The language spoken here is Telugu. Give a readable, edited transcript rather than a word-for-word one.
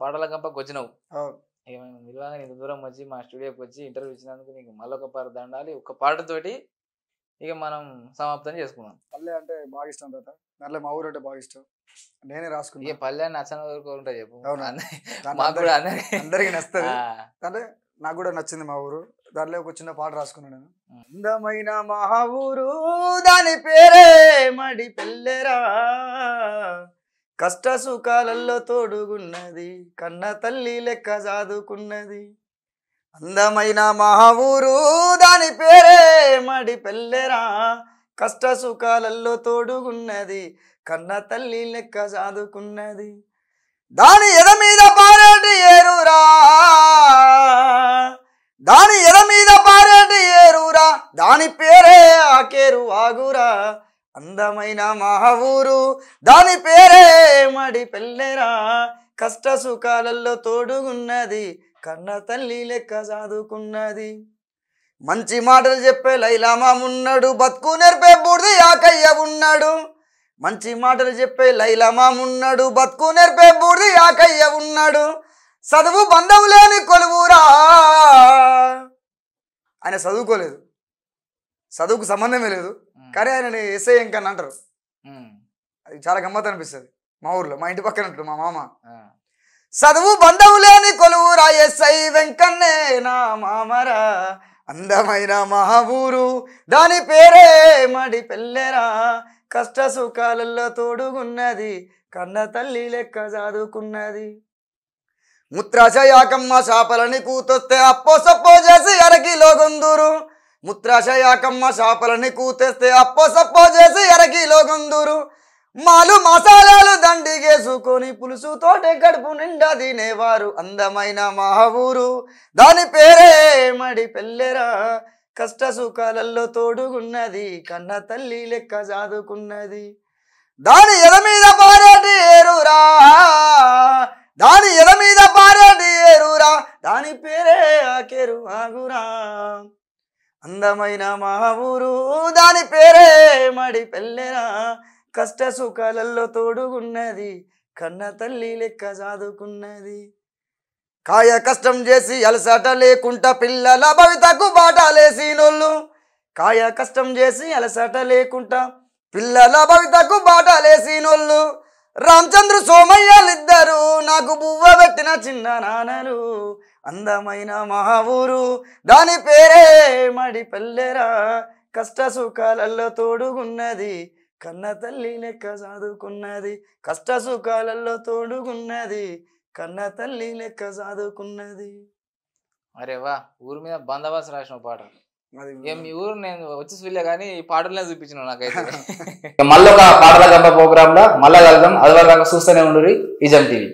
పాటల కంపకి వచ్చినావు నిర్వాహణ ఇంత దూరం వచ్చి మా స్టూడియోకి వచ్చి ఇంటర్వ్యూ ఇచ్చినందుకు నీకు మళ్ళొక పాట దండాలి. ఒక పాటతోటి ఇక మనం సమాప్తం చేసుకున్నాం. పల్లె అంటే బాగా ఇష్టం తాత. నల్ల మా ఊరు అంటే బాగా ఇష్టం. నేనే రాసుకున్నా. ఇక పల్లె అని నచ్చని వరకు ఉంటాయి చెప్పు. మాకు కూడా అందరికి నచ్చదు. అంటే నాకు కూడా నచ్చింది మా ఊరు. దాంట్లో ఒక చిన్న పాట రాసుకున్నాను నేను. అందమైన మా ఊరు దాని పేరే మడి పెళ్ళెరా, కష్ట సుఖాలలో తోడుగున్నది, కన్న తల్లి లెక్క చదువుకున్నది. అందమైన మా ఊరు దాని పేరే మడి పెళ్ళెరా, కష్ట సుఖాలలో తోడుగున్నది, కన్న తల్లి లెక్క చదువుకున్నది. దాని ఎద మీద పారేటి ఏరురా, దాని ఎద మీద పారేటి ఏరురా, దాని పేరే ఆకేరు ఆగురా. అందమైన మా ఊరు దాని పేరే మడి పెళ్ళెరా, కష్ట సుఖాలలో తోడుగున్నది, కన్న తల్లి లెక్క చదువుకున్నది. మంచి మాటలు చెప్పే లైలామామున్నాడు, బతుకు నేర్పే బూడిది ఆకయ్య ఉన్నాడు. మంచి మాటలు చెప్పే లైలామామున్నాడు, బతుకు నేర్పే బూడిది ఆకయ్య ఉన్నాడు. చదువు బంధం లేని కొలువురా, ఆయన చదువుకోలేదు, చదువుకు సంబంధమే లేదు, కానీ ఆయన ఎస్ఐ ఇంకని అంటారు. అది చాలా గమ్మత్ అనిపిస్తుంది. మా ఊర్లో మా ఇంటి పక్కన అంటారు మా మామ. చదువు బంధం లేని కొలువురా, ఎస్ఐ వెంకన్నే నా మామరా. అందమైన మా ఊరు దాని పేరే మడి పెళ్ళెరా, కష్ట సుఖాలలో తోడుగున్నది, కన్న తల్లి లెక్క చదువుకున్నది. ముత్రాశయాకమ్మ చేపలని కూతొస్తే అప్పో సప్పో చేసి అరకిలో గొందూరు. ముత్రాశయాకమ్మ చేపలని కూతేస్తే అప్పో సప్పో చేసి అరకిలో గొందూరు. మాలు మసాలాలు దండిగేసుకొని పులుసు తోటే కడుపు నిండా తినేవారు. అందమైన మా ఊరు దాని పేరే మడి పెళ్ళెరా, కష్ట సుఖాలలో తోడుగున్నది, కన్న తల్లి లెక్క చదువుకున్నది. దాని ఎద మీద పారేటి ఏరురా, దాని ఎద మీద పారేటి ఏరురా, దాని పేరే ఆకేరు ఆగురా. అందమైన మా ఊరు దాని పేరే మడి పెళ్ళెరా, కష్ట సుఖాలలో తోడుగున్నది, కన్న తల్లి లెక్క చదువుకున్నది. కాయ కష్టం చేసి అలసట లేకుండా పిల్లల భవితకు బాటలేసినోళ్ళు. కాయ కష్టం చేసి అలసట లేకుండా పిల్లల భవితకు బాటలేసినోళ్ళు. రామచంద్ర సోమయ్యలిద్దరు నాకు బువ్వ పెట్టిన చిన్న నాన్నలు. అందమైన మా ఊరు దాని పేరే మడి పెళ్ళెరా, కష్ట సుఖాలలో తోడుగున్నది, కన్న తల్లి లెక్క చదువుకున్నది. కష్ట సుఖాలలో తోడుగున్నది, కన్న తల్లి లెక్క చదువుకున్నది. అరే వా, ఊరి మీద బందోబస్తు రాసిన పాట. మీ ఊరు నేను వచ్చి చూడలే కానీ ఈ పాటలనే చూపించిన నాకైతే. మళ్ళీ ఒక పాటల గంప ప్రోగ్రామ్ లో మళ్ళా కలుద్దాం. అది వరకు చూస్తూనే ఉండు ఇజం టీవీ.